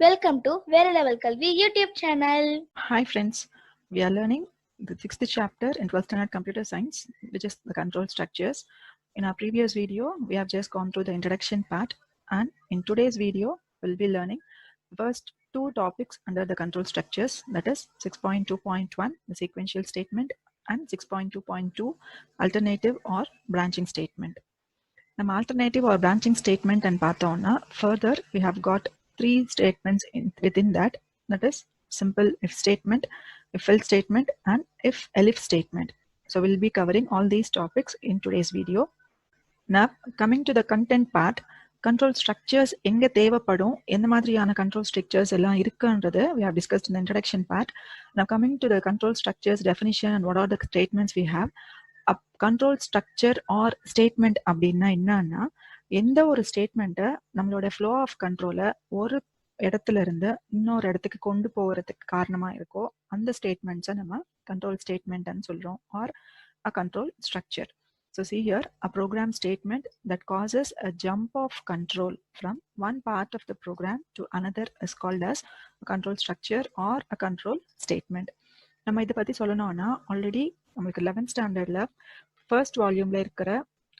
Welcome to Vera Level Kalvi YouTube channel. Hi friends, we are learning the 6th chapter in 12th standard computer science, which is the control structures. In our previous video, we have just gone through the introduction part, and in today's video, we'll be learning the first two topics under the control structures, that is 6.2.1, the sequential statement, and 6.2.2, alternative or branching statement. Now, alternative or branching statement and pathona, further we have got three statements within that is simple if statement, if else statement, and if elif statement. So we'll be covering all these topics in today's video. Now coming to the content part, control structures எங்க தேவைப்படும், எந்த மாதிரியான control structures எல்லாம் இருக்குன்றது we have discussed in the introduction part. Now coming to the control structures definition and what are the statements we have. Control structure R statement அப்படின்னா என்னன்னா, எந்த ஒரு ஸ்டேட்மெண்ட்டை நம்மளோட ஃப்ளோ ஆஃப் கண்ட்ரோலை ஒரு இடத்துல இருந்து இன்னொரு இடத்துக்கு கொண்டு போகிறதுக்கு காரணமாக இருக்கோ அந்த ஸ்டேட்மெண்ட்ஸை நம்ம கண்ட்ரோல் ஸ்டேட்மெண்ட்னு சொல்கிறோம், or a control structure. So see here, a program statement that causes a jump of control from one part of the program to another is called as a control structure or a control statement. நம்ம இதை பற்றி சொல்லணும்னா, already நம்மளுக்கு 11th ஸ்டாண்டர்டில் first வால்யூமில் இருக்கிற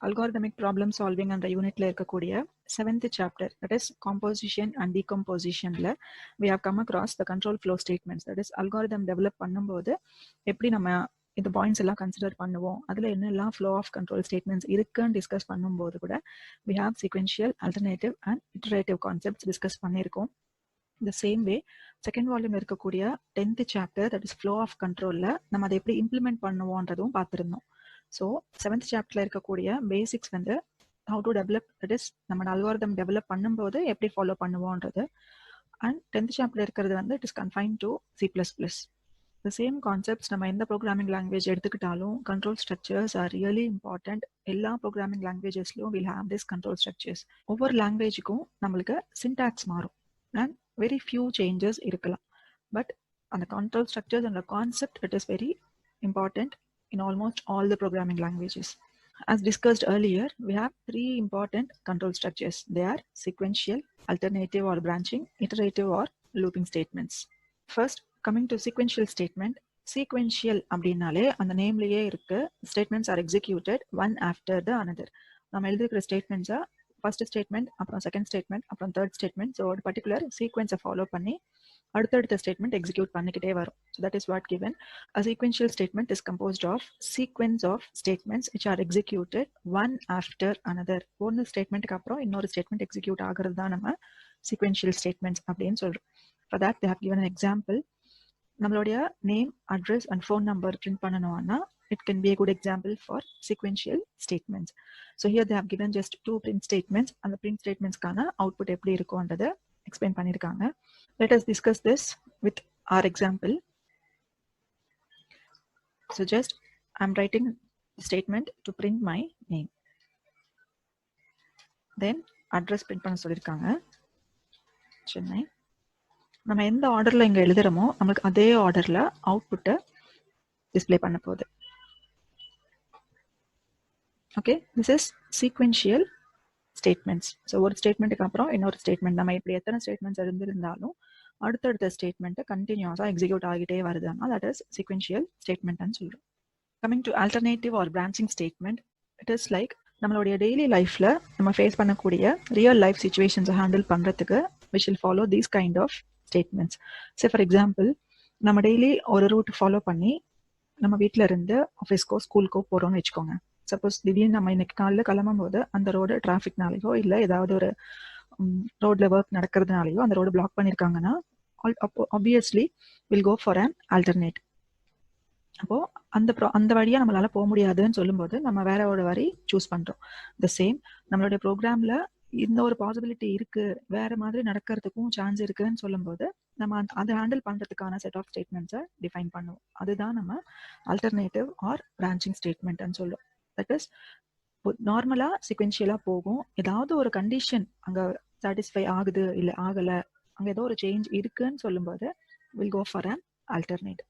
algorithmic problem solving என்ற யூனிட்ல இருக்கக்கூடிய 7th chapter, that is composition and டீகம்போசிஷனில் we have come across the control flow statements, that is algorithm develop பண்ணும்போது எப்படி நம்ம இந்த பாயிண்ட்ஸ் எல்லாம் கன்சிடர் பண்ணுவோம், அதில் என்னெல்லாம் ஃப்ளோ ஆஃப் கண்ட்ரோல் ஸ்டேட்மெண்ட்ஸ் இருக்குன்னு டிஸ்கஸ் பண்ணும்போது கூட we have sequential, alternative and iterative concepts discuss பண்ணியிருக்கோம். இந்த சேம் வே செகண்ட் வால்யூம் இருக்கக்கூடிய 10th chapter, that is flow of கண்ட்ரோலில் நம்ம அதை எப்படி இம்ப்ளிமெண்ட் பண்ணுவோன்றதும் பார்த்துருந்தோம். ஸோ 7th சாப்டரில் இருக்கக்கூடிய பேசிக்ஸ் வந்து how to develop, that is நம்ம அல்காரிதம் டெவலப் பண்ணும்போது எப்படி ஃபாலோ பண்ணுவோன்றது. அண்ட் 10th சாப்டர் இருக்கிறது வந்து it is confine to C++. The same concepts நம்ம எந்த ப்ரோக்ராமிங் லாங்குவேஜ் எடுத்துக்கிட்டாலும் control structures are really important. எல்லா ப்ரோக்ராமிங் லாங்குவேஜஸ்லையும் will have this control structures. ஒவ்வொரு லாங்குவேஜுக்கும் நம்மளுக்கு சின்டாக்ஸ் மாறும் and very few changes இருக்கலாம், பட் அந்த control structures and the concept, it is very important in almost all the programming languages. As discussed earlier, we have three important control structures. They are sequential, alternative or branching, iterative or looping statements. First, coming to sequential statement. Sequential அப்படின்னாலே அந்த நேம்லயே இருக்கு, statements are executed one after the another. நம்ம எழுதிருக்கிற ஸ்டேட்மெண்ட்ஸை first statement, அப்புறம் second statement, அப்புறம் third statement, so ஒரு particular சீக்வன்ஸை ஃபாலோ பண்ணி அடுத்தடுத்த ஸ்டேட்மெண்ட் எக்ஸிக்யூட் பண்ணிக்கிட்டே வரும். So that is what given. A sequential statement is composed of sequence of statements which are executed one after another. ஒன்று ஸ்டேட்மெண்ட்டுக்கு அப்புறம் இன்னொரு ஸ்டேட்மெண்ட் எக்ஸிக்யூட் ஆகிறது தான் நம்ம சீக்வென்ஷியல் ஸ்டேட்மெண்ட்ஸ் அப்படின்னு சொல்கிறோம். For that they have given an example. நம்மளுடைய name, address and phone number print பண்ணணும்னா it can be a good example for sequential statements. So here they have given just two print statements, and the print statements kana output eppadi irukondradha explain pannirukanga. Let us discuss this with our example. So just I'm writing the statement to print my name, then address print panna sollirukanga Chennai. நம்ம எந்த ஆர்டர்ல இங்க எழுதுறோமோ நமக்கு அதே ஆர்டர்ல அவுட்புட்டை display பண்ண போகுது. Okay, this is sequential statements. So ஒரு ஸ்டேட்மெண்ட்டுக்கு அப்புறம் இன்னொரு ஸ்டேட்மெண்ட், நம்ம இப்படி எத்தனை ஸ்டேட்மெண்ட்ஸ் இருந்திருந்தாலும் அடுத்தடுத்த ஸ்டேட்மெண்ட்டை கண்டினியூஸாக எக்ஸிக்யூட் ஆகிட்டே வருதுன்னா தட் இஸ் சீக்வென்ஷியல் ஸ்டேட்மெண்ட்னு சொல்கிறோம். Coming to alternative or branching statement, it is like நம்மளுடைய டெய்லி லைஃப்பில் நம்ம ஃபேஸ் பண்ணக்கூடிய ரியல் லைஃப் சுச்சுவேஷன்ஸை ஹேண்டில் பண்ணுறதுக்கு which will follow these kind of statements. Say for example, நம்ம டெய்லி ஒரு ரூட் ஃபாலோ பண்ணி நம்ம வீட்டில் இருந்து ஆஃபீஸ்க்கோ ஸ்கூலுக்கோ போகிறோம்னு வச்சுக்கோங்க. சப்போஸ் திடீர்னு நம்ம இன்னைக்கு காலையில் கிளம்பும் போது அந்த ரோடு டிராஃபிக்னாலேயோ இல்லை ஏதாவது ஒரு ரோட்ல ஒர்க் நடக்கிறதுனாலையோ அந்த ரோடு பிளாக் பண்ணியிருக்காங்கன்னா obviously will go for an alternate. அப்போது அந்த வழியாக நம்மளால போக முடியாதுன்னு சொல்லும்போது நம்ம வேற ஒரு வழி சூஸ் பண்ணுறோம். த சேம் நம்மளுடைய ப்ரோக்ராமில் இந்த ஒரு பாசிபிலிட்டி இருக்கு, வேற மாதிரி நடக்கிறதுக்கும் சான்ஸ் இருக்குன்னு சொல்லும்போது நம்ம அதை ஹேண்டில் பண்றதுக்கான செட் ஆஃப் ஸ்டேட்மெண்ட்ஸை டிஃபைன் பண்ணுவோம். அதுதான் நம்ம ஆல்டர்னேட்டிவ் ஆர் பிரான்ச்சிங் ஸ்டேட்மெண்ட்னு சொல்லுவோம். தட் இஸ் நார்மலா சீக்வென்ஷியலா போகும், ஏதாவது ஒரு கண்டிஷன் அங்க சாட்டிஸ்ஃபை ஆகுது இல்லை ஆகலை, அங்க ஏதோ ஒரு சேஞ்ச் இருக்குன்னு சொல்லும்போது will go for an alternate.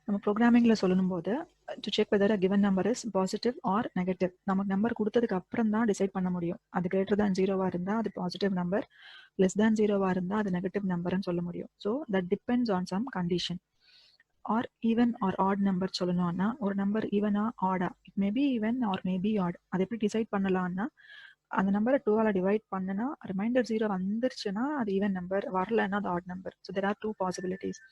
நம்ம ப்ரோக்ராமிங்கில் சொல்லணும் போது to check whether a given number is positive or negative நமக்கு நம்பர் கொடுத்ததுக்கு அப்புறம் தான் டிசைட் பண்ண முடியும். அது கிரேட்டர் தேன் 0வா இருந்தால் அது பாசிட்டிவ் நம்பர், லெஸ் தேன் 0வா இருந்தால் அது நெகட்டிவ் நம்பர்னு சொல்ல முடியும். So that depends on some condition. Or even or odd number சொல்லணும்னா ஒரு நம்பர் ஈவனா ஆடா, it maybe even or maybe odd, அது எப்படி டிசைட் பண்ணலாம்னா அந்த நம்பரை 2ஆல் டிவைட் பண்ணனா ரிமைண்டர் 0 வந்துருச்சுன்னா அது ஈவன் நம்பர், வரலன்னா அது add number. So there are 2 possibilities.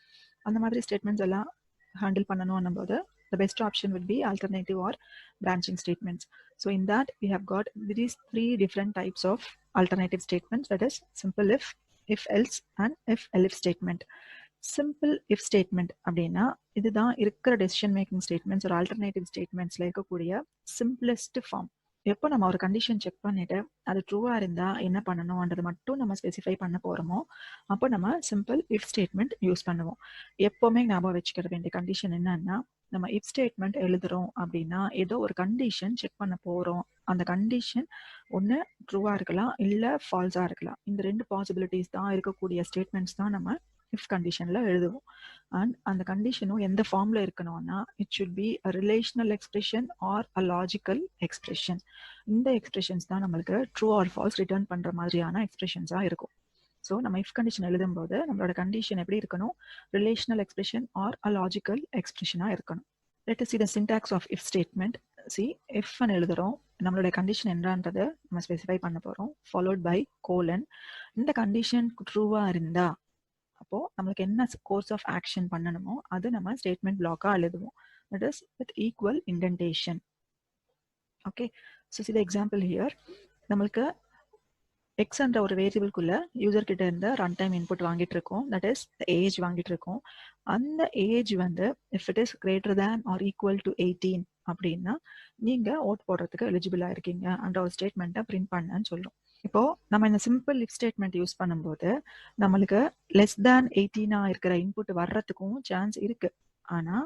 அந்த மாதிரி ஸ்டேட்மெண்ட்ஸ் எல்லாம் ஹேண்டில் பண்ணணும் போது the best option would be alternative or branching statements. So in that we have got these 3 different types of alternative statements, that is simple if else and if elif statement. Simple if statement அப்படின்னா இதுதான் இருக்கிற decision making statements ஒரு alternative ஸ்டேட்மெண்ட்ஸ்ல இருக்கக்கூடிய simplest form. எப்போ நம்ம ஒரு condition check பண்ணிட்டு அது ட்ரூவா இருந்தா என்ன பண்ணணும்ன்றது மட்டும் நம்ம ஸ்பெசிஃபை பண்ண போறோமோ அப்போ நம்ம சிம்பிள் இஃப் ஸ்டேட்மெண்ட் யூஸ் பண்ணுவோம். எப்பவுமே ஞாபகம் வச்சுக்கிற வேண்டிய கண்டிஷன் என்னன்னா, நம்ம இஃப் ஸ்டேட்மெண்ட் எழுதுறோம் அப்படின்னா ஏதோ ஒரு கண்டிஷன் செக் பண்ண போறோம். அந்த கண்டிஷன் ஒன்று ட்ரூவா இருக்கலாம் இல்லை ஃபால்ஸா இருக்கலாம். இந்த 2 பாசிபிலிட்டிஸ் தான் இருக்கக்கூடிய ஸ்டேட்மெண்ட்ஸ் தான் நம்ம இஃப் கண்டிஷன்ல எழுதுவோம். அண்ட் அந்த கண்டிஷனும் எந்த ஃபார்ம்ல இருக்கணும்னா it should be a relational expression or a logical expression. இந்த எக்ஸ்பிரஷன்ஸ் தான் நம்மளுக்கு ட்ரூ ஆர் ஃபால்ஸ் ரிட்டர்ன் பண்ற மாதிரியான எக்ஸ்பிரஷன்ஸா இருக்கும். ஸோ நம்ம இஃப் கண்டிஷன் எழுதும் போது நம்மளோட கண்டிஷன் எப்படி இருக்கணும், relational expression or a logical எக்ஸ்பிரஷனா இருக்கணும். Let us see the syntax of if statement. See, if எழுதுறோம், நம்மளோட கண்டிஷன் என்னன்றதை நம்ம ஸ்பெசிஃபை பண்ண போறோம், followed by colon. இந்த கண்டிஷன் ட்ரூவா இருந்தா அப்போ நம்மளுக்கு என்ன கோர்ஸ் ஆஃப் ஆக்ஷன் பண்ணணுமோ அது நம்ம ஸ்டேட்மெண்ட் பிளாக்கா எழுதுவோம். That is with equal indentation. Okay, so see the example here. நம்மளுக்கு எக்ஸ்ன்ற ஒரு வேரியபிள்குள்ள யூசர் கிட்ட இருந்து ரன் டைம் இன்புட் வாங்கிட்டு இருக்கோம், தட் இஸ் ஏஜ் வாங்கிட்டு இருக்கோம். அந்த ஏஜ் வந்து if it is greater than or equal to 18 அப்படின்னா நீங்க ஓட் போடுறதுக்கு எலிஜிபிளா இருக்கீங்க அந்த ஒரு ஸ்டேட்மெண்ட்டை பிரிண்ட் பண்ணன்னு சொல்றோம். இப்போ நம்ம இந்த சிம்பிள் இஃப் ஸ்டேட்மெண்ட் யூஸ் பண்ணும்போது நம்மளுக்கு லெஸ் தேன் 18 இருக்கிற இன்புட் வர்றதுக்கும் சான்ஸ் இருக்கு. ஆனா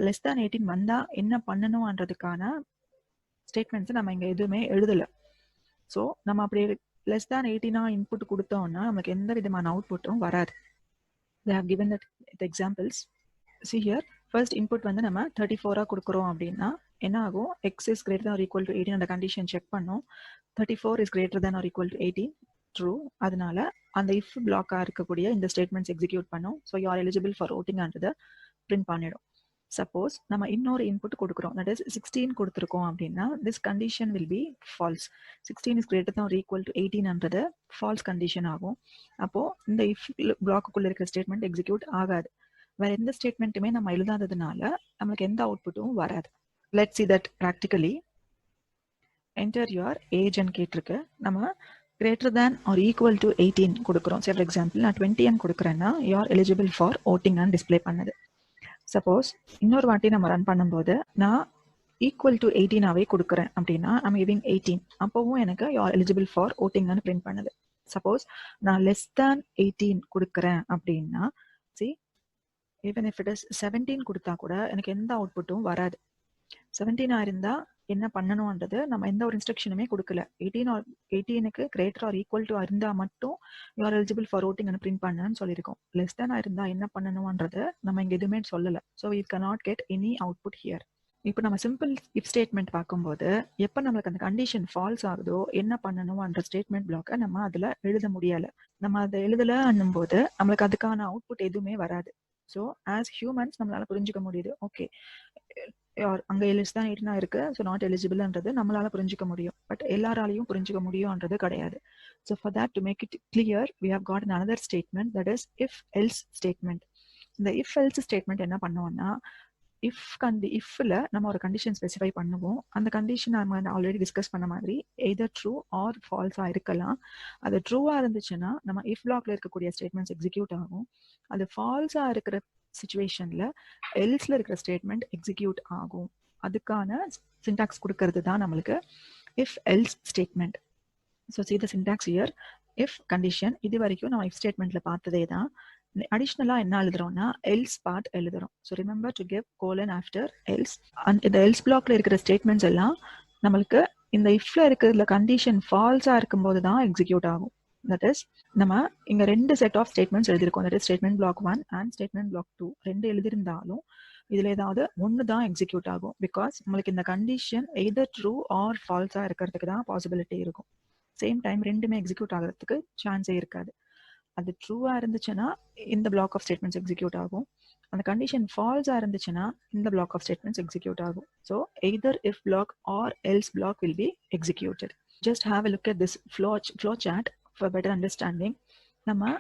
லெஸ் தேன் 18 வந்தா என்ன பண்ணணும்ன்றதுக்கான ஸ்டேட்மெண்ட்ஸ் நம்ம இங்க எதுவுமே எழுதல. ஸோ நம்ம அப்படி லெஸ் தேன் 18 இன்புட் கொடுத்தோம்னா நமக்கு எந்த விதமான அவுட்புட்டும் வராது. They have given that examples. See here, first input வந்து நம்ம 34 கொடுக்குறோம் அப்படின்னா என்ன ஆகும், x is greater than or equal to 18 அந்த கண்டிஷன் செக் பண்ணோம். 34 is greater than or equal to 18, true. அதனால அந்த if பிளாக்கா இருக்கக்கூடிய இந்த ஸ்டேட்மெண்ட்ஸ் எக்ஸிக்யூட் பண்ணும். So you are eligible for ஓட்டிங்ன்றதை பிரிண்ட் பண்ணிடும். சப்போஸ் நம்ம இன்னொரு இன்புட் கொடுக்குறோம், தட் இஸ் 16 கொடுத்துருக்கோம் அப்படின்னா this condition will be false. 16 is greater than or equal to 18ன்றது ஃபால்ஸ் கண்டிஷன் ஆகும். அப்போ இந்த if பிளாக்குள்ள இருக்கிற ஸ்டேட்மெண்ட் எக்ஸிக்யூட் ஆகாது. வேற எந்த ஸ்டேட்மெண்ட்டுமே நம்ம எழுதாததுனால நம்மளுக்கு எந்த அவுட்புட்டும் வராது. Let's see that practically. Enter your age and கேட்டிருக்கு. நம்ம greater than or equal to 18 கொடுக்குறோம். ஃபார் எக்ஸாம்பிள் நான் 20 கொடுக்குறேன்னா you are eligible for voting and display பண்ணுது. சப்போஸ் இன்னொரு வாட்டி நம்ம ரன் பண்ணும்போது நான் ஈக்குவல் டு 18ஆவே கொடுக்குறேன் அப்படின்னா ஐம் கிவிங் 18, அப்போவும் எனக்கு you are eligible for voting and print பண்ணுது. சப்போஸ் நான் லெஸ் தேன் 18 கொடுக்குறேன் அப்படின்னா see even if it is 17 கொடுத்தா கூட எனக்கு எந்த அவுட்புட்டும் வராது. 17 இருந்தா என்ன பண்ணணும்ன்றது நம்ம எந்த ஒரு இன்ஸ்ட்ரக்ஷனுமே கொடுக்கல. 18க்கு கிரேட்டர் ஆர் ஈக்குவல் டு இருந்தா மட்டும் you are eligible for voting and print பண்ணணும்னு சொல்லியிருக்கோம். லெஸ் தேன் இருந்தா என்ன பண்ணணும்ன்றது நம்ம இங்க எதுவுமே சொல்லல. So we cannot get any output here. இப்போ நம்ம சிம்பிள் இஃப் ஸ்டேட்மெண்ட் பார்க்கும்போது எப்போ நம்மளுக்கு அந்த கண்டிஷன் ஃபால்ஸ் ஆகுதோ என்ன பண்ணணும்ன்ற ஸ்டேட்மெண்ட் பிளாக்கை நம்ம அதில் எழுத முடியலை. நம்ம அதை எழுதலைன்னும் போது நம்மளுக்கு அதுக்கான அவுட்புட் எதுவுமே வராது. ஸோ ஆஸ் ஹியூமன்ஸ் நம்மளால புரிஞ்சுக்க முடியுது, ஓகே அங்கே லெஸ் தேன் 18 இருக்கு, ஸோ நாட் எலிஜிபிள்ன்றது நம்மளால புரிஞ்சுக்க முடியும். பட் எல்லாராலையும் புரிஞ்சுக்க முடியும்ன்றது கிடையாது. So for that to make it clear we have got another statement, that is if else statement. இந்த if else ஸ்டேட்மெண்ட் என்ன பண்ணுவோம்னா இஃப்ல நம்ம ஒரு கண்டிஷன் ஸ்பெசிஃபை பண்ணுவோம். அந்த கண்டிஷன் நம்ம ஆல்ரெடி டிஸ்கஸ் பண்ண மாதிரி எய்தர் ட்ரூ ஆர் ஃபால்ஸா இருக்கலாம். அது ட்ரூவா இருந்துச்சுன்னா நம்ம இஃப் பிளாக்ல இருக்கக்கூடிய ஸ்டேட்மெண்ட்ஸ் எக்ஸிக்யூட் ஆகும். அது ஃபால்ஸா இருக்கிற சிச்சுவேஷன்ல எல்ஸ்ல இருக்கிற ஸ்டேட்மெண்ட் எக்ஸிக்யூட் ஆகும். அதுக்கான சின்டாக்ஸ் கொடுக்கறது தான் நம்மளுக்கு if else statement. So see the syntax here. If condition இது வரைக்கும் நம்ம இஃப் ஸ்டேட்மெண்ட்ல பார்த்ததே தான். அடிஷ்னலா என்ன எழுதுறோம்னா எல்ஸ் பார்ட் எழுதுறோம். So remember to give colon after else. இந்த எல்ஸ் பிளாக்ல இருக்கிற ஸ்டேட்மெண்ட்ஸ் எல்லாம் நம்மளுக்கு இந்த இஃப்ல இருக்கிறதுல கண்டிஷன் ஃபால்ஸா இருக்கும்போது தான் எக்ஸிக்யூட் ஆகும். தட் இஸ் நம்ம இங்க 2 செட் ஆஃப் ஸ்டேட்மெண்ட்ஸ் எழுதிருக்கோம். That is statement block 1 and statement block 2. 2 எழுதிருந்தாலும் இதுல ஏதாவது ஒன்று தான் எக்ஸிக்யூட் ஆகும். பிகாஸ் நம்மளுக்கு இந்த கண்டிஷன் எய்தர் ட்ரூ ஆர் ஃபால்ஸாக இருக்கிறதுக்கு தான் பாசிபிலிட்டி இருக்கும். சேம் டைம் ரெண்டுமே எக்ஸிக்யூட் ஆகிறதுக்கு சான்ஸே இருக்காது. அது ட்ரூவாக இருந்துச்சுன்னா இந்த பிளாக் ஆஃப் ஸ்டேட்மெண்ட்ஸ் எக்ஸிக்யூட் ஆகும். அந்த கண்டிஷன் ஃபால்ஸாக இருந்துச்சுன்னா இந்த பிளாக் ஆஃப் ஸ்டேட்மெண்ட்ஸ் எக்ஸிக்யூட் ஆகும். So either if black or else black will be executed. Just have a look at this flow chart for better understanding. நம்ம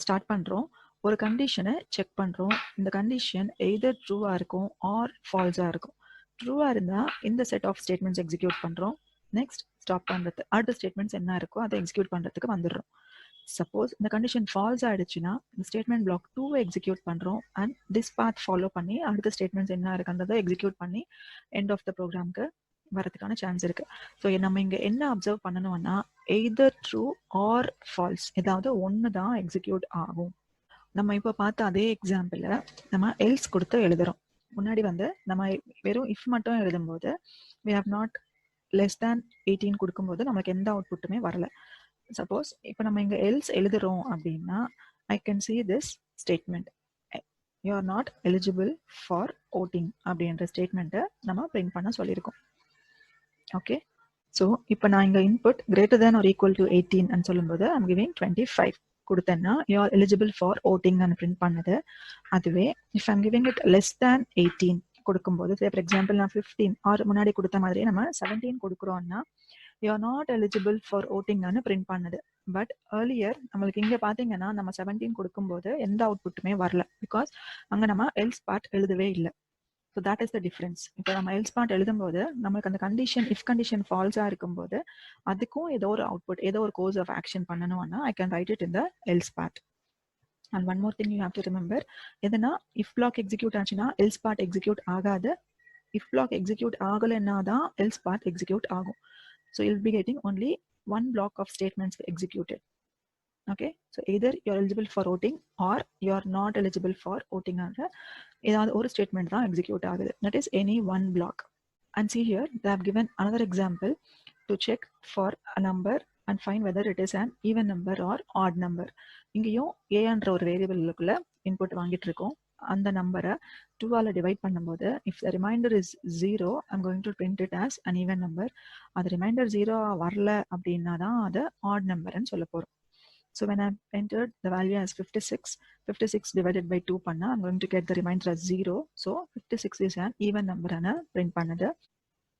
ஸ்டார்ட் பண்ணுறோம், ஒரு கண்டிஷனை check பண்ணுறோம். இந்த கண்டிஷன் எய்தர் ட்ரூவாக இருக்கும் ஆர் ஃபால்ஸாக இருக்கும். ட்ரூவாக இருந்தால் இந்த செட் ஆஃப் ஸ்டேட்மெண்ட்ஸ் எக்ஸிக்யூட் பண்ணுறோம். நெக்ஸ்ட் ஸ்டாப் பண்ணுறது, அடுத்த ஸ்டேட்மெண்ட்ஸ் என்ன இருக்கோ அதை எக்ஸிக்யூட் பண்ணுறதுக்கு வந்துடுறோம். சப்போஸ் இந்த கண்டிஷன் ஃபால்ஸ் ஆயிடுச்சுன்னா இந்த ஸ்டேட்மெண்ட் பிளாக் 2 எக்ஸிக்யூட் பண்ணுறோம் அண்ட் திஸ் பாத் ஃபாலோ பண்ணி அடுத்த ஸ்டேட்மெண்ட்ஸ் என்ன இருக்குன்றதை எக்ஸிக்யூட் பண்ணி எண்ட் ஆஃப் த ப்ரோக்ராம்க்கு வரதுக்கான சான்ஸ் இருக்கு. ஸோ நம்ம இங்கே என்ன அப்சர்வ் பண்ணணும்னா எய்தர் ட்ரூ ஆர் ஃபால்ஸ் ஏதாவது ஒன்று தான் எக்ஸிக்யூட் ஆகும். நம்ம இப்போ பார்த்த அதே எக்ஸாம்பிள நம்ம எல்ஸ் கொடுத்து எழுதுறோம். முன்னாடி நம்ம வெறும் இஃப் மட்டும் எழுதும்போது we have not less than 18 கொடுக்கும்போது நமக்கு எந்த அவுட்புட்டுமே வரல. சப்போஸ் இப்போ நம்ம இங்கே எல்ஸ் எழுதுறோம் அப்படின்னா I can see this statement, you are not eligible for voting அப்படின்ற ஸ்டேட்மெண்ட்டை நம்ம பிரிண்ட் பண்ண சொல்லியிருக்கோம். ஓகே, ஸோ இப்போ நான் இங்கே input greater than or equal to 18 ன்னு சொல்லும்போது I'm giving 25 கொடுத்தேன்னா you are eligible for voting ன்னு பிரிண்ட் பண்ணது. அதுவே if I'm giving it less than 18 கொடுக்கும்போது ஃபார் எக்ஸாம்பிள் நான் 15 ஆர் முன்னாடி கொடுத்த மாதிரியே நம்ம 17 கொடுக்குறோம்னா you are not eligible for voting ன்னு பிரிண்ட் பண்ணுது. பட் ஏர்லியர் நம்மளுக்கு இங்கே பார்த்தீங்கன்னா நம்ம 17 கொடுக்கும்போது எந்த அவுட்புட்டுமே வரல. பிகாஸ் அங்கே நம்ம எல்ஸ் பார்ட் எழுதவே இல்லை. So that is the difference. இப்போ நம்ம எல்ஸ் பார்ட் எழுதும்போது நம்மளுக்கு அந்த கண்டிஷன் இஃப் கண்டிஷன் ஃபால்ஸாக இருக்கும்போது அதுக்கும் ஏதோ ஒரு அவுட்புட் ஏதோ ஒரு கோர்ஸ் ஆஃப் ஆக்ஷன் பண்ணணும்னா I can write it in the else part. And one more thing you have to remember, எதுனா இஃப் பிளாக் எக்ஸிக்யூட் ஆச்சுன்னா எல்ஸ் பார்ட் எக்ஸிக்யூட் ஆகாது. இஃப் பிளாக் எக்ஸிக்யூட் ஆகலைன்னா தான் எல்ஸ் பார்ட் எக்ஸிக்யூட் ஆகும். So you'll be getting only one block of statements executed. Okay, so either you're eligible for voting or you're not eligible for voting. ஏதாவது ஒரு statement தான் execute ஆகுது. That is any one block. And see here they have given another example to check for a number and find whether it is an even number or odd number. இங்கேயும் ஏன்ற ஒரு வேரியபிளுக்குள்ள input வாங்கிட்டு இருக்கோம். அந்த நம்பரை 2ஆல் divide பண்ணும்போது if the remainder is 0 I'm going to print it as an even number. அது reminder 0 வரல அப்படின்னா தான் அது odd numberன்னு சொல்ல போறோம். So when I entered the value as 56 divided by 2 பண்ணா I'm going to get the remainder as 0. So 56 is an even number ன்னு print பண்ணுது.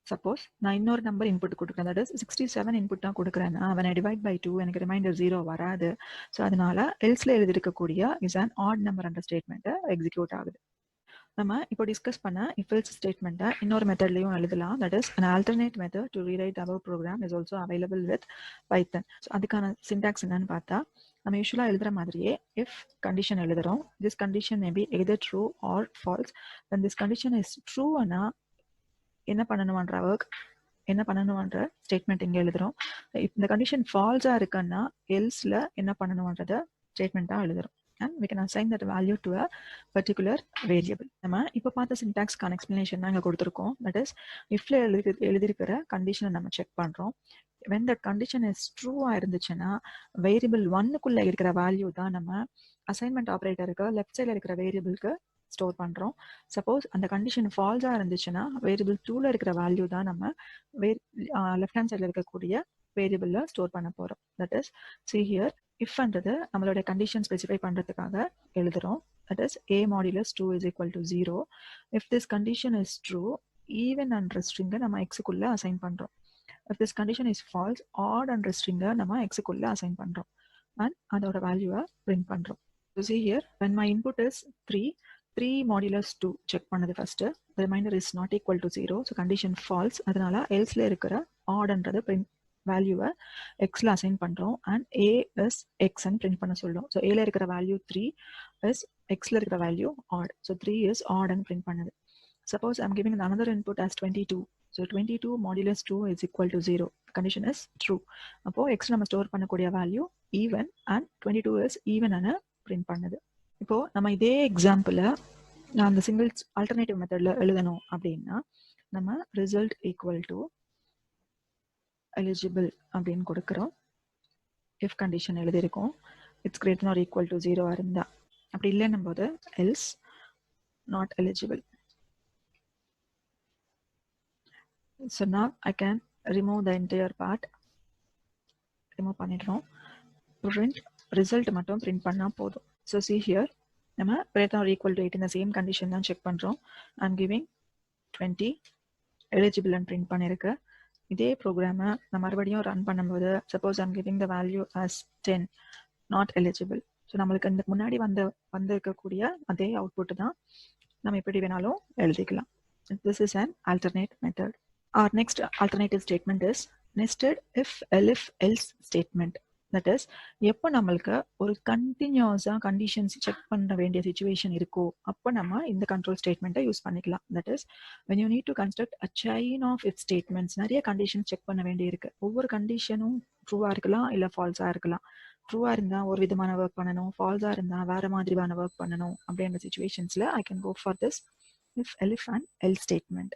சப்போஸ் நான் இன்னொரு நம்பர் இன்புட் கொடுக்குறேன், தட் இஸ் 67 இன்புட் தான் கொடுக்குறேன்னா when I divide by 2 எனக்கு reminder 0 வராது. ஸோ அதனால எல்ஸ்ல எழுதிருக்கக்கூடிய இஸ் அன் ஆட் நம்பர் என்ற ஸ்டேட்மெண்ட்டை எக்ஸிக்யூட் ஆகுது. நம்ம இப்போ டிஸ்கஸ் பண்ண if else ஸ்டேட்மெண்ட்டை இன்னொரு மெத்தட்லையும் எழுதலாம். That is an alternate method to rewrite above program is also available with Python. So அதுக்கான சின்டாக்ஸ் என்னன்னு பார்த்தா நம்ம யூஸ்வலாக எழுதுற மாதிரியே if கண்டிஷன் எழுதுறோம். this condition may be either true or false. when this condition is true னா என்ன பண்ணணும்ன்ற ஸ்டேட்மெண்ட் இங்கே எழுதுறோம். இந்த கண்டிஷன் ஃபால்ஸாக இருக்குன்னா எல்ஸ்ல என்ன பண்ணணும்ன்றத ஸ்டேட்மெண்ட்டாக எழுதுறோம். and we can assign that value to a particular variable. நம்ம இப்போ பார்த்த சின்டாக்ஸ்க்கான எக்ஸ்பிளனேஷன் தான் இங்கே கொடுத்துருக்கோம். தட் இஸ் இஃப்ல எழுதிருக்கிற கண்டிஷனை நம்ம செக் பண்ணுறோம். when that condition is ட்ரூவா இருந்துச்சுன்னா வேரியபிள் 1க்குள்ள இருக்கிற வேல்யூ தான் நம்ம அசைன்மெண்ட் ஆப்ரேட்டருக்கு லெஃப்ட் சைடில் இருக்கிற வேரியபிளுக்கு ஸ்டோர் பண்ணுறோம். சப்போஸ் அந்த கண்டிஷன் ஃபால்ஸாக இருந்துச்சுன்னா வேரியபிள் 2ல இருக்கிற வேல்யூ தான் நம்ம லெஃப்ட் ஹேண்ட் சைடில் இருக்கக்கூடிய வேரியபிளில் ஸ்டோர் பண்ண போகிறோம். தட் இஸ் see here இஃப்ன்றது நம்மளுடைய கண்டிஷன் ஸ்பெசிஃபை பண்ணுறதுக்காக எழுதுகிறோம். That is a modulus 2 is equal to 0. if this condition is true even என்ற ஸ்ட்ரிங்கை நம்ம எக்ஸுக்குள்ள அசைன் பண்ணுறோம். if this condition is false odd என்ற ஸ்ட்ரிங்கை நம்ம எக்ஸுக்குள்ள அசைன் பண்ணுறோம் அண்ட் அதோட வேல்யூவை பிரிண்ட் பண்ணுறோம். see here when my input is 3 modulus 2 check பண்ணது first, the remainder is not equal to 0. So condition falls. அதனால எல்ஸ்ல இருக்கிற ஆட்ன்றது பிரிண்ட் வேல்யூவை எக்ஸ்ல அசைன் பண்றோம் and A is X print பண்ண சொல்றோம். ஸோ ஏல இருக்கிற வேல்யூ 3 இஸ் எக்ஸ்ல இருக்கிற value odd. So 3 is odd and print பண்ணுது. Suppose I'm giving another input as 22. So 22 modulus 2 is equal to 0. Condition is true. அப்போ எக்ஸ் நம்ம ஸ்டோர் பண்ணக்கூடிய value even and 22 is even print பண்ணுது. இப்போ நம்ம இதே எக்ஸாம்பிள நான் அந்த சிங்கிள்ஸ் ஆல்டர்னேட்டிவ் மெத்தட்ல எழுதணும் அப்படின்னா நம்ம ரிசல்ட் ஈக்குவல் டு எலிஜிபிள் அப்படின்னு கொடுக்குறோம். இஃப் கண்டிஷன் எழுதியிருக்கோம் it's greater or equal to 0 இருந்தா. அப்படி இல்லைன்னும் போது else not eligible. So now I can remove the entire part. Remove பண்ணிடுறோம். Print result மட்டும் print பண்ணா போதும். So see here, நம்ம greater or equal to 8 in the same condition தான் check பண்றோம். I'm giving 20 eligible and print பண்ணிருக்கு. இதே ப்ரோக்ராமை நான் மறுபடியும் ரன் பண்ணும்போது suppose I'm giving the value as 10 not eligible. So நம்மளுக்கு இந்த முன்னாடி வந்திருக்கக்கூடிய அதே அவுட்புட் தான் நம்ம எப்படி வேணாலும் எழுதிக்கலாம். This is an alternate method. Our next alternative statement is nested if elif else statement. That is, எப்போ நம்மளுக்கு ஒரு கண்டினியூஸா கண்டிஷன்ஸ் செக் பண்ண வேண்டிய சுச்சுவேஷன் இருக்கோ அப்போ நம்ம இந்த கண்ட்ரோல் ஸ்டேட்மெண்ட்டை யூஸ் பண்ணிக்கலாம். That is when you need to construct a chain of if statements, நிறைய கண்டிஷன் செக் பண்ண வேண்டி இருக்கு. ஒவ்வொரு கண்டிஷனும் ட்ரூவா இருக்கலாம் இல்ல ஃபால்ஸா இருக்கலாம். ட்ரூவா இருந்தா ஒரு விதமான ஒர்க் பண்ணணும், ஃபால்ஸா இருந்தா வேற மாதிரியான ஒர்க் பண்ணணும். அப்படின்ற சுச்சுவேஷன்ஸ்ல I can go for this if elif and else statement.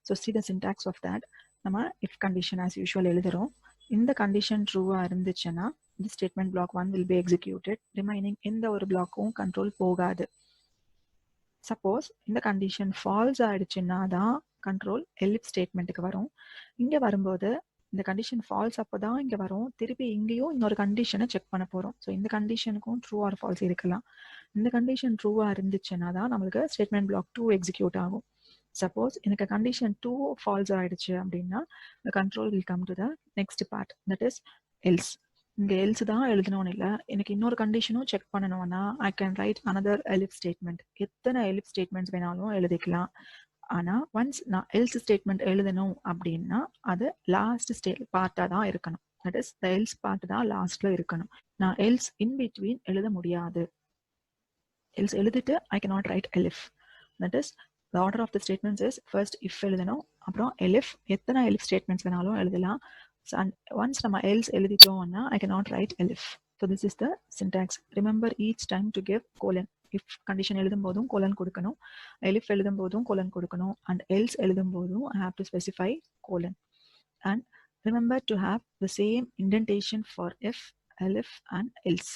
So see the syntax of that. நம்ம if condition as usual எழுதுறோம். இந்த கண்டிஷன் ட்ரூவா இருந்துச்சுன்னா this statement block 1 will be executed. remaining இந்த ஒரு பிளாக்கும் கண்ட்ரோல் போகாது. சப்போஸ் இந்த கண்டிஷன் ஃபால்ஸ் ஆயிடுச்சுன்னா தான் கண்ட்ரோல் elif ஸ்டேட்மெண்ட்டுக்கு வரும். இங்க வரும்போது இந்த கண்டிஷன் ஃபால்ஸ் அப்போதான் இங்க வரும். திருப்பி இங்கேயும் இன்னொரு கண்டிஷனை செக் பண்ண போறோம். ஸோ இந்த கண்டிஷனுக்கும் ட்ரூ ஆர் ஃபால்ஸ் இருக்கலாம். இந்த கண்டிஷன் ட்ரூவா இருந்துச்சுன்னா தான் நம்மளுக்கு ஸ்டேட்மெண்ட் பிளாக் 2 எக்ஸிக்யூட் ஆகும். சப்போஸ் எனக்கு கண்டிஷன் 2 ஃபால்ஸ் ஆயிடுச்சு அப்படின்னா control will come to the next part, that is else. இங்க எல்ஸ் தான் எழுதணும்னு இல்லை, எனக்கு இன்னொரு கண்டிஷனும் செக் பண்ணணும்னா I can write another elif statement. எத்தனை எலிஃப் ஸ்டேட்மெண்ட்ஸ் வேணாலும் எழுதிக்கலாம். ஆனா ஒன்ஸ் நான் எல்ஸ் ஸ்டேட்மெண்ட் எழுதணும் அப்படின்னா அது லாஸ்ட் பார்ட்டா தான் இருக்கணும். That is the else part தான் லாஸ்ட்ல இருக்கணும். நான் எல்ஸ் இன் பிட்வீன் எழுத முடியாது. எல்ஸ் எழுதிட்டு ஐ cannot write elif. That is, the order of the statements is first if எழுதணும், அப்புறம் elif. எத்தனை elif statements வேணாலும் எழுதலாம். And once நம்ம else எழுதிட்டோம்னா I cannot write elif. So this is the syntax. Remember each time to give colon. if condition எழுதும் போதும் colon கொடுக்கணும், elif எழுதும் போதும் colon கொடுக்கணும், and else எழுதும் போதும் I have to specify colon. And remember to have the same indentation for if, elif and else.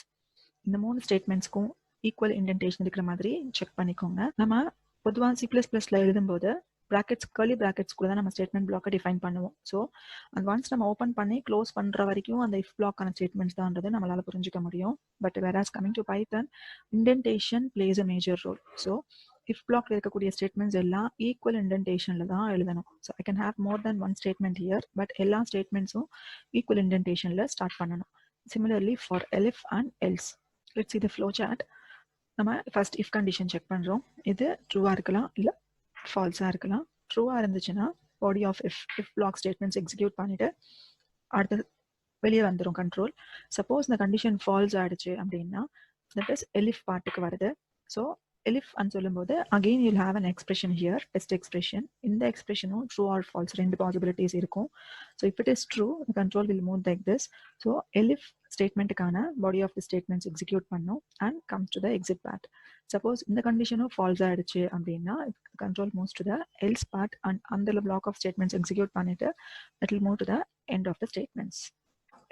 இந்த மூணு ஸ்டேட்மெண்ட்ஸ்க்கும் ஈக்குவல் இன்டென்டேஷன் இருக்கிற மாதிரி செக் பண்ணிக்கோங்க. நம்ம பொதுவாக C++ல எழுதும்போது ப்ராக்கெட்ஸ் கர்லி ப்ராக்கெட்ஸ்குள்ள தான் நம்ம ஸ்டேட்மெண்ட் பிளாக்கை டிஃபைன் பண்ணுவோம். ஸோ அது ஒன்ஸ் நம்ம ஓப்பன் பண்ணி க்ளோஸ் பண்ணுற வரைக்கும் அந்த இஃப் பிளாக்கான ஸ்டேட்மெண்ட்ஸ் தான்றது நம்மளால புரிஞ்சுக்க முடியும். But whereas coming to Python, indentation plays a major role. So if பிளாக்ல இருக்கக்கூடிய ஸ்டேட்மெண்ட்ஸ் எல்லாம் ஈக்குவல் இன்டென்டேஷன்ல தான் எழுதணும். So I can have more than one statement here, but எல்லா ஸ்டேட்மெண்ட்ஸும் ஈக்குவல் இன்டென்டேஷன்ல ஸ்டார்ட் பண்ணணும். Similarly for elif and else. Let's see the flowchart. நம்ம ஃபர்ஸ்ட் if condition செக் பண்றோம். இது ட்ரூவா இருக்கலாம் இல்ல ஃபால்ஸா இருக்கலாம். ட்ரூவா இருந்துச்சுன்னா body of if block statements execute பண்ணிட்டு அடுத்து வெளியே வந்துடும் கண்ட்ரோல். சப்போஸ் இந்த கண்டிஷன் ஃபால்ஸ் ஆயிடுச்சு அப்படின்னா தட் இஸ் elif பார்ட்டுக்கு வருது. ஸோ elif அன்னு சொல்லும்போது again you'll have an expression here, test expression. இந்த எக்ஸ்பிரஷனும் ட்ரூ ஆர் ஃபால்ஸ் ரெண்டு பாசிபிலிட்டிஸ் இருக்கும். So if it is true, the control will move like this. So elif ஸ்டேட்மெண்ட்டுக்கான body of the statements execute பண்ணும் and comes to the exit part. Suppose இந்த கண்டிஷனும் false ஆயிடுச்சு அப்படின்னா control moves to the else part and அந்த block of statements execute பண்ணிட்டு it will move to the end of the statements.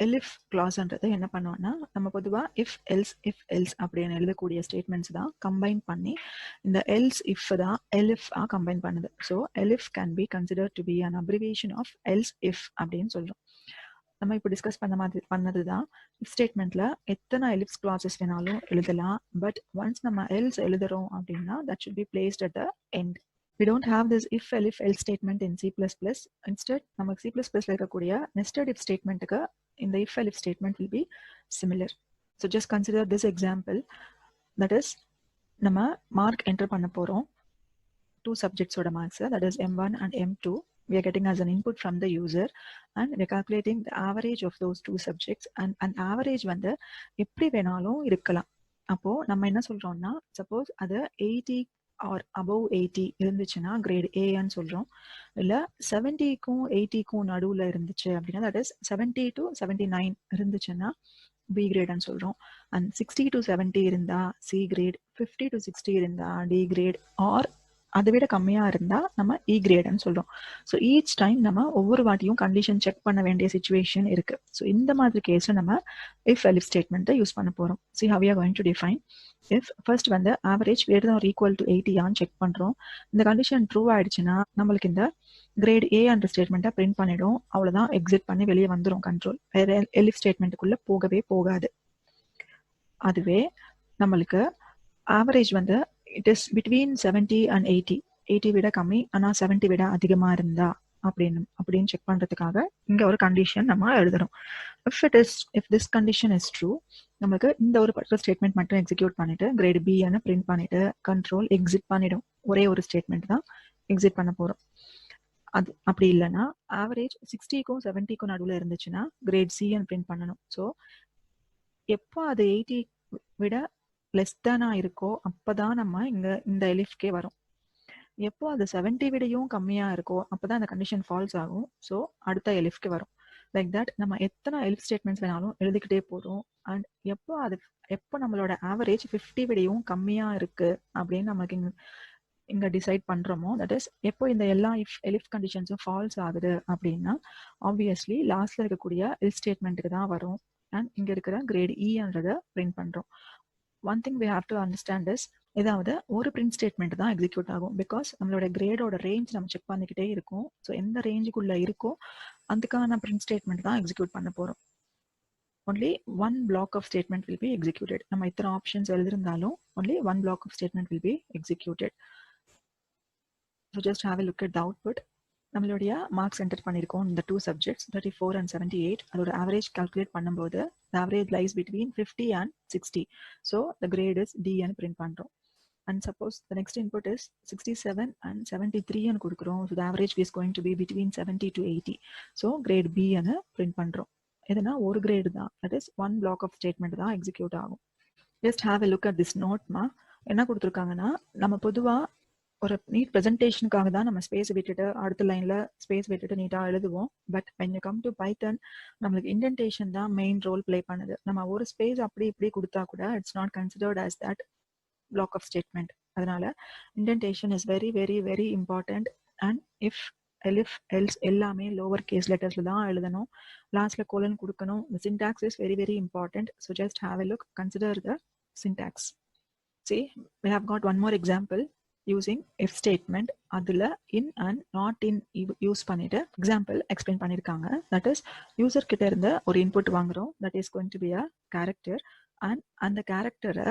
elif கிளாஸ்ன்றது என்ன பண்ணுவோம்னா நம்ம பொதுவாக if else அப்படின்னு எழுதக்கூடிய ஸ்டேட்மெண்ட்ஸ் தான் கம்பைன் பண்ணி இந்த else if தான் elif கம்பைன் பண்ணுது. So elif can be consider to be an abbreviation of else if அப்படின்னு சொல்றோம். நம்ம இப்போ டிஸ்கஸ் பண்ணது தான் if ஸ்டேட்மெண்ட்ல எத்தனை elif கிளாஸஸ் வேணாலும் எழுதலாம். பட் ஒன்ஸ் நம்ம else எழுதுறோம் அப்படின்னா that should be placed at the end. We don't have this if elif else statement in C++. Instead நமக்கு C++ல இருக்கக்கூடிய nested if ஸ்டேட்மெண்ட்டுக்கு இந்த if elif statement will be similar. So just consider this example. That is நம்ம mark enter பண்ண போறோம். 2 subjects ஓட marks, that is M1 and M2. We are getting as an input from the user and we are calculating the average of those 2 subjects. and an average வந்து எப்படி வேணாலும் இருக்கலாம். அப்போ நம்ம என்ன சொல்றோம்னா சப்போஸ் அது 80 or above 80 இருந்துச்சுன்னா கிரேட் ஏன்னு சொல்றோம். இல்ல 70க்கும் 80க்கும் நடுவுல இருந்துச்சு அப்படின்னா that is 70 to 79 இருந்துச்சுன்னா B கிரேட்னு சொல்றோம். and 60 to 70 இருந்தா C கிரேட், 50 to 60 இருந்தா D கிரேட், ஆர் அதை விட கம்மியா இருந்தா நம்ம E கிரேட்னு சொல்றோம். ஸோ ஈச் டைம் நம்ம ஒவ்வொரு வாட்டியும் கண்டிஷன் செக் பண்ண வேண்டிய சுச்சுவேஷன் இருக்கு. ஸோ இந்த மாதிரி கேஸ்ல நம்ம if elif ஸ்டேட்மெண்ட்டை யூஸ் பண்ண போறோம். See how we are going to define. if first வந்து average greater than or equal to 80 ஆன்னு செக் பண்றோம். இந்த கண்டிஷன் ட்ரூ ஆயிடுச்சுன்னா நம்மளுக்கு இந்த கிரேட் ஏ என்ற ஸ்டேட்மெண்ட்டை பிரிண்ட் பண்ணிடும். அவ்வளோதான், எக்ஸிட் பண்ணி வெளியே வந்துடும் கண்ட்ரோல். வேற எலிஃப் ஸ்டேட்மெண்ட்டுக்குள்ளே போகவே போகாது. அதுவே நம்மளுக்கு ஆவரேஜ் வந்து இட் இஸ் பிட்வீன் 70 and 80, 80 விட கம்மி ஆனால் 70 விட அதிகமாக இருந்தா அப்படின்னு செக் பண்ணுறதுக்காக இங்கே ஒரு கண்டிஷன் நம்ம எழுதுறோம். If this condition is true, நமக்கு இந்த ஒரு பர்டிகுலர் ஸ்டேட்மெண்ட் மட்டும் எக்ஸிக்யூட் பண்ணிட்டு கிரேட் பின்னு பிரிண்ட் பண்ணிட்டு கண்ட்ரோல் எக்ஸிட் பண்ணிடும். ஒரே ஒரு ஸ்டேட்மெண்ட் தான் எக்ஸிட் பண்ண போகிறோம். அது அப்படி இல்லைன்னா ஆவரேஜ் 60க்கும் 70க்கும் நடுவில் இருந்துச்சுன்னா கிரேட் சின்னு பிரிண்ட் பண்ணணும். ஸோ எப்போ அது 80 விட லெஸ் தேனாக இருக்கோ அப்போதான் நம்ம இங்கே இந்த எலிஃப்கே வரும். எப்போ அது 70 விடையும் கம்மியாக இருக்கோ அப்போதான் அந்த கண்டிஷன் ஃபால்ஸ் ஆகும். ஸோ அடுத்த எலிஃப்க்கு வரும். லைக் தட் நம்ம எத்தனை எலிஃப் ஸ்டேட்மெண்ட்ஸ் வேணாலும் எழுதிக்கிட்டே போதும். அண்ட் எப்போ நம்மளோட ஆவரேஜ் 50 விடையும் கம்மியாக இருக்கு அப்படின்னு நமக்கு இங்கே டிசைட் பண்ணுறோமோ, தட் இஸ் எப்போ இந்த எல்லா எலிஃப் கண்டிஷன்ஸும் ஃபால்ஸ் ஆகுது அப்படின்னா ஆப்வியஸ்லி லாஸ்ட்ல இருக்கக்கூடிய எலிஃப் ஸ்டேட்மெண்ட்டுக்கு தான் வரும். அண்ட் இங்கே இருக்கிற கிரேட் இன்றதை பிரிண்ட் பண்ணுறோம். One thing we have to understand is, ஏதாவது ஒரு பிரிண்ட் ஸ்டேட்மெண்ட் தான் எக்ஸிக்யூட் ஆகும். பிகாஸ் நம்மளோட கிரேடோட ரேஞ்ச் நம்ம செக் பண்ணிக்கிட்டே இருக்கும். ஸோ எந்த ரேஞ்சுக்குள்ளே இருக்கோ அதுக்கான பிரிண்ட் ஸ்டேட்மெண்ட் தான் எக்ஸிக்யூட் பண்ண போகிறோம். only one block of statement will be executed. நம்ம இத்தனை options எழுதிருந்தாலும் only one block of statement will be executed. So just have a look at the output. நம்மளுடைய மார்க்ஸ் என்டர் பண்ணியிருக்கோம் இந்த 2 subjects 34 and 78. அதோட average calculate பண்ணும்போது the average lies between 50 and 60. So the grade is D and print பண்ணுறோம். And suppose the next input is 67 and 73 and கொடுக்குறோம். So the average is going to be between 70 to 80. So grade B and print பண்ணுறோம். எதுனா ஒரு grade தான், that is one block of statement தான் execute ஆகும். Just have a look at this நோட்மா. என்ன கொடுத்துருக்காங்கன்னா, நம்ம பொதுவாக ஒரு நீட் ப்ரெசன்டேஷனுக்காக தான் நம்ம ஸ்பேஸ் விட்டுட்டு அடுத்த லைனில் ஸ்பேஸ் விட்டுட்டு நீட்டாக எழுதுவோம். But when you come to Python, நம்மளுக்கு இண்டென்டேஷன் தான் மெயின் ரோல் ப்ளே பண்ணுது. நம்ம ஒரு ஸ்பேஸ் அப்படி இப்படி கொடுத்தா கூட it's not considered as that block of statement. அதனால indentation is very very very important. And if elif else எல்லாமே லோவர் கேஸ் லெட்டர்ஸ்ல தான் எழுதணும். லாஸ்ட்ல கோலன் கொடுக்கணும். The syntax is very very important. So just have a look, consider the syntax. See, we have got one more example using if statement. அதுல in and not in use பண்ணிட்டு example explain பண்ணிருக்காங்க. That is user கிட்ட இருந்து ஒரு input வாங்குறோம். That is going to be a character. And அந்த கேரக்டரை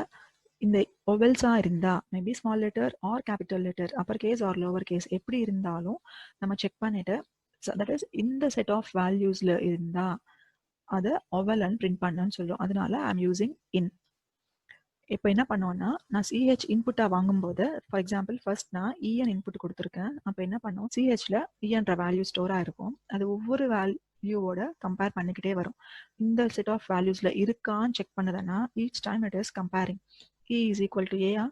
இந்த ஒவெல்ஸா இருந்தா maybe small letter or capital letter, upper case or lower case எப்படி இருந்தாலும் நம்ம செக் பண்ணிட்டு தட் இஸ் இந்த செட் ஆஃப் வேல்யூஸ்ல இருந்தா அதை ஒவல் அண்ட் பிரிண்ட் பண்ணணும்னு சொல்லுவோம். அதனால ஐ எம் யூசிங் இன். இப்போ என்ன பண்ணுவோம்னா, நான் சிஹெச் இன்புட்டா வாங்கும்போது ஃபார் எக்ஸாம்பிள் ஃபர்ஸ்ட் நான் இஎன் இன்புட் கொடுத்துருக்கேன். அப்போ என்ன பண்ணுவோம், சிஹெச்ல இஎன்ற வேல்யூ ஸ்டோரா இருக்கும். அது ஒவ்வொரு வேல்யூவோட கம்பேர் பண்ணிக்கிட்டே வரும். இந்த செட் ஆஃப் வேல்யூஸ்ல இருக்கான்னு செக் பண்ணுதுன்னா each time it is comparing. E is equal to A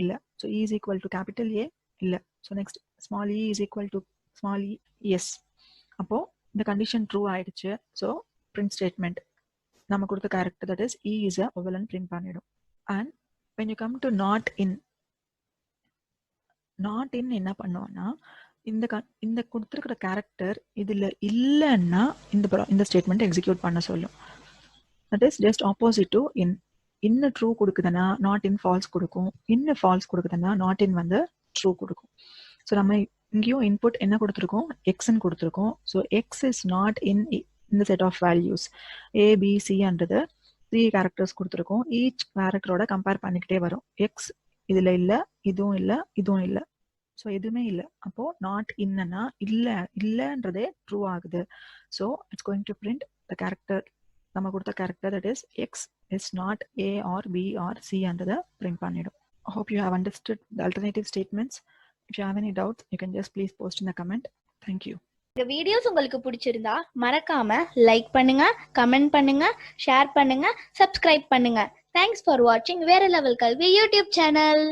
இல்ல. So E is equal to capital A இல்ல. So next small e is equal to small e, yes. அப்போ இந்த condition true ஆயிடுச்சு. So print statement நம்ம கொடுத்த character that is E is a vowel and print பண்ணிடும். And when you come to not in என்ன பண்ணுவோம்னா, இந்த கொடுத்துருக்கிற கேரக்டர் இதுல இல்லைன்னா இந்த ஸ்டேட்மெண்ட் எக்ஸிக்யூட் பண்ண சொல்லும். that is just opposite to in. இன்னும் ட்ரூ கொடுக்குதுன்னா நாட் இன் ஃபால்ஸ் கொடுக்கும். இன்னும் ஃபால்ஸ் கொடுக்குதுன்னா நாட் இன் வந்து ட்ரூ கொடுக்கும். ஸோ நம்ம இங்கேயும் இன்புட் என்ன கொடுத்துருக்கோம், எக்ஸ்ன்னு கொடுத்துருக்கோம். So X is not in இந்த செட் ஆஃப் வேல்யூஸ் ஏபிசின்றது 3 கேரக்டர்ஸ் கொடுத்துருக்கோம். ஈச் கேரக்டரோட கம்பேர் பண்ணிக்கிட்டே வரும். எக்ஸ் இதில் இல்லை, இதுவும் இல்லை, இதுவும் இல்லை. ஸோ எதுவுமே இல்லை. அப்போ நாட் இன்னன்னா இல்லைன்றதே ட்ரூ ஆகுது. So it's going to print the character. நம்ம கொடுத்த character that is x is not a or b or c அன்றதை பிரிண்ட் பண்ணிடும். I hope you have understood the alternative statements. If you have any doubts, you can just please post in the comment. Thank you. இந்த videos உங்களுக்கு பிடிச்சிருந்தா மறக்காம like பண்ணுங்க, comment பண்ணுங்க, share பண்ணுங்க, subscribe பண்ணுங்க. தேங்க்ஸ் ஃபார் வாட்சிங் வேற லெவல் கல்வி யூடியூப் சேனல்.